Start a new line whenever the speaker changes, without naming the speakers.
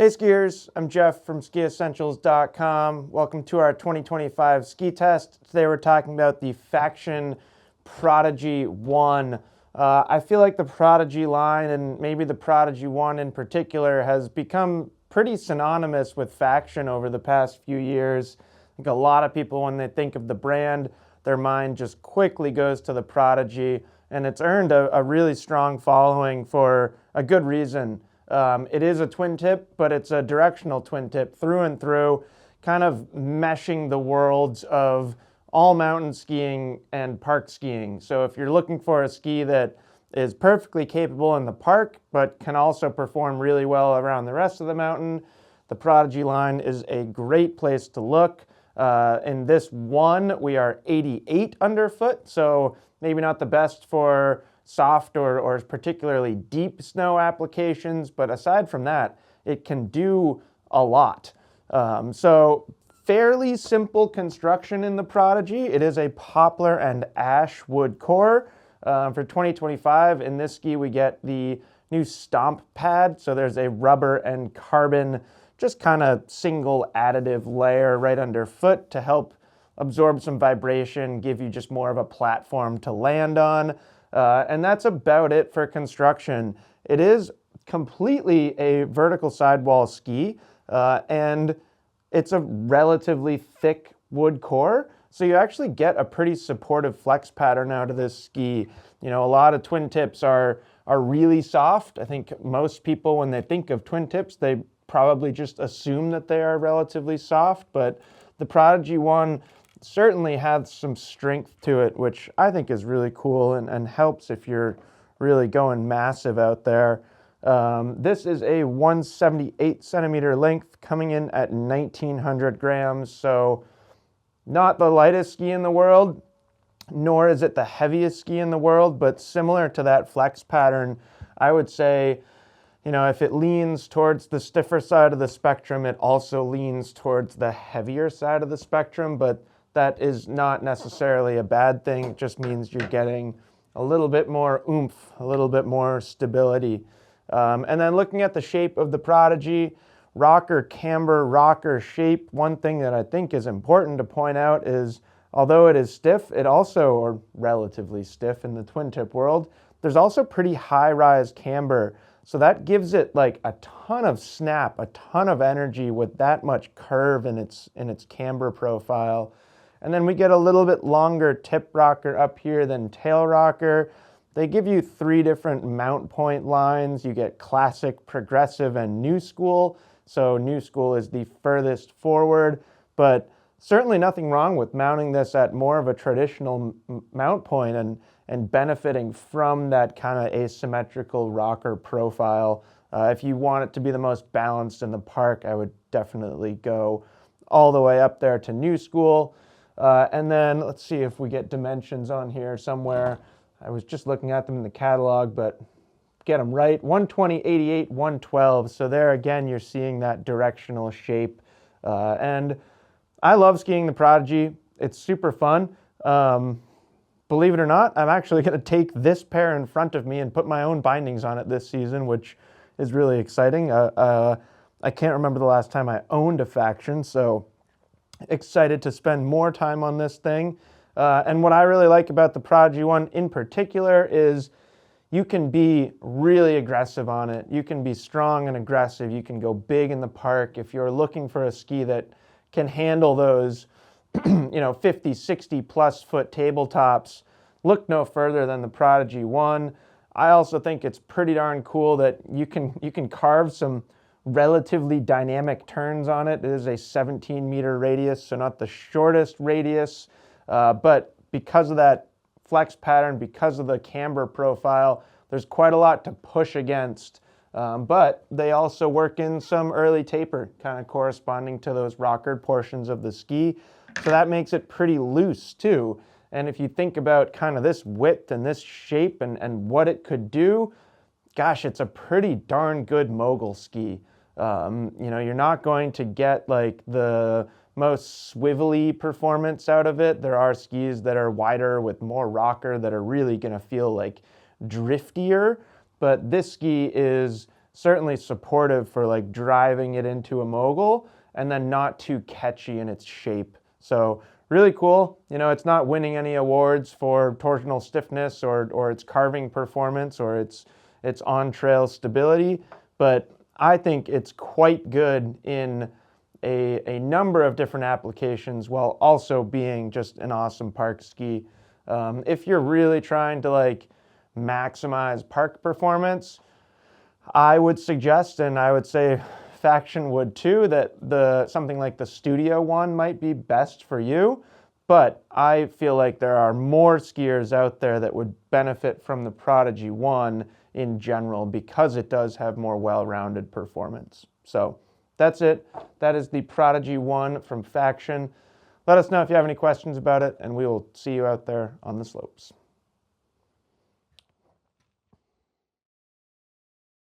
Hey skiers, I'm Jeff from skiessentials.com. Welcome to our 2025 ski test. Today we're talking about the Faction Prodigy 1. I feel like the Prodigy line, and maybe the Prodigy 1 in particular, has become pretty synonymous with Faction over the past few years. I think a lot of people, when they think of the brand, their mind just quickly goes to the Prodigy, and it's earned a really strong following for a good reason. It is a twin tip, but it's a directional twin tip through and through, kind of meshing the worlds of all mountain skiing and park skiing. So if you're looking for a ski that is perfectly capable in the park, but can also perform really well around the rest of the mountain, the Prodigy line is a great place to look. In this one, we are 88 underfoot, so maybe not the best for soft or particularly deep snow applications, but aside from that, it can do a lot. So fairly simple construction in the Prodigy. It is a poplar and ash wood core. For 2025, in this ski, we get the new stomp pad. So there's a rubber and carbon, just kind of single additive layer right underfoot to help absorb some vibration, give you just more of a platform to land on. And that's about it for construction. It is completely a vertical sidewall ski, and it's a relatively thick wood core, so you actually get a pretty supportive flex pattern out of this ski. You know, a lot of twin tips are really soft. I think most people, when they think of twin tips, they probably just assume that they are relatively soft, but the Prodigy one certainly has some strength to it, which I think is really cool and helps if you're really going massive out there. This is a 178 centimeter length coming in at 1900 grams, so not the lightest ski in the world, nor is it the heaviest ski in the world, but similar to that flex pattern, I would say, you know, if it leans towards the stiffer side of the spectrum, it also leans towards the heavier side of the spectrum, but that is not necessarily a bad thing. It just means you're getting a little bit more oomph, a little bit more stability. And then looking at the shape of the Prodigy, rocker, camber, rocker shape, one thing that I think is important to point out is, although it is stiff, it also, or relatively stiff in the twin tip world, there's also pretty high rise camber. So that gives it like a ton of snap, a ton of energy with that much curve in its camber profile. And then we get a little bit longer tip rocker up here than tail rocker. They give you 3 different mount point lines. You get classic, progressive, and new school. So new school is the furthest forward, but certainly nothing wrong with mounting this at more of a traditional mount point and benefiting from that kind of asymmetrical rocker profile. If you want it to be the most balanced in the park, I would definitely go all the way up there to new school. And then let's see if we get dimensions on here somewhere. I was just looking at them in the catalog, but get them right. 120, 88, 112. So there again, you're seeing that directional shape. And I love skiing the Prodigy. It's super fun. Believe it or not, I'm actually going to take this pair in front of me and put my own bindings on it this season, which is really exciting. I can't remember the last time I owned a Faction, so excited to spend more time on this thing. And what I really like about the Prodigy one in particular is you can be really aggressive on it. You can be strong and aggressive. You can go big in the park. If you're looking for a ski that can handle those 50, 60 plus foot tabletops, look no further than the Prodigy 1. I also think it's pretty darn cool that you can carve some relatively dynamic turns on it. It is a 17 meter radius, so not the shortest radius, but because of that flex pattern, because of the camber profile, there's quite a lot to push against. But they also work in some early taper, kind of corresponding to those rockered portions of the ski. So that makes it pretty loose too. And if you think about kind of this width and this shape and what it could do, gosh, it's a pretty darn good mogul ski. You're not going to get like the most swivelly performance out of it. There are skis that are wider with more rocker that are really going to feel like driftier, but this ski is certainly supportive for like driving it into a mogul, and then not too catchy in its shape. So really cool. You know, it's not winning any awards for torsional stiffness or its carving performance or its on-trail stability, but I think it's quite good in a number of different applications while also being just an awesome park ski. If you're really trying to like maximize park performance, I would suggest, and I would say Faction would too, that something like the Studio One might be best for you. But I feel like there are more skiers out there that would benefit from the Prodigy One in general because it does have more well-rounded performance. So that's it. That is the Prodigy One from Faction. Let us know if you have any questions about it, and we will see you out there on the slopes.